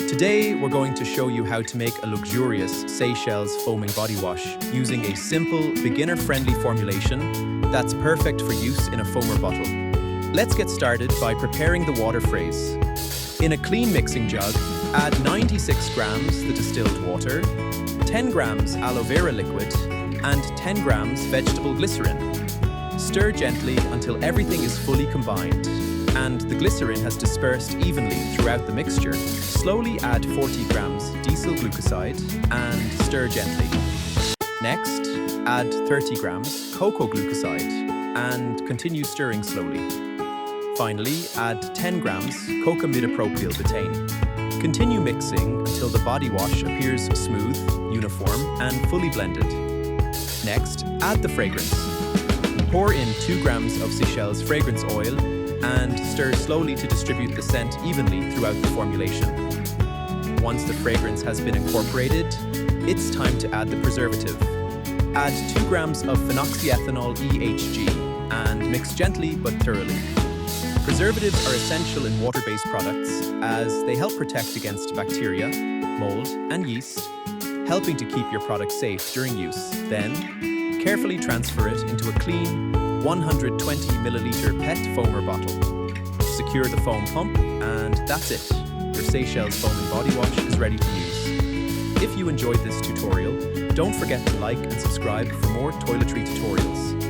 Today, we're going to show you how to make a luxurious Seychelles Foaming Body Wash using a simple, beginner-friendly formulation that's perfect for use in a foamer bottle. Let's get started by preparing the water phrase. In a clean mixing jug, add 96 grams the distilled water, 10 grams aloe vera liquid, and 10 grams vegetable glycerin. Stir gently until everything is fully combined and the glycerin has dispersed evenly throughout the mixture. Slowly add 40 grams diesel glucoside and stir gently. Next, add 30 grams cocoa glucoside and continue stirring slowly. Finally, add 10 grams cocamidopropyl betaine. Continue mixing until the body wash appears smooth, uniform, and fully blended. Next, add the fragrance. Pour in 2 grams of Seychelles fragrance oil and stir slowly to distribute the scent evenly throughout the formulation. Once the fragrance has been incorporated, it's time to add the preservative. Add 2 grams of phenoxyethanol EHG and mix gently but thoroughly. Preservatives are essential in water-based products as they help protect against bacteria, mold, and yeast, helping to keep your product safe during use. Then, carefully transfer it into a clean 120 milliliter PET foamer bottle. Secure the foam pump, and that's it. Your Seychelles Foaming Body Wash is ready to use. If you enjoyed this tutorial, don't forget to like and subscribe for more toiletry tutorials.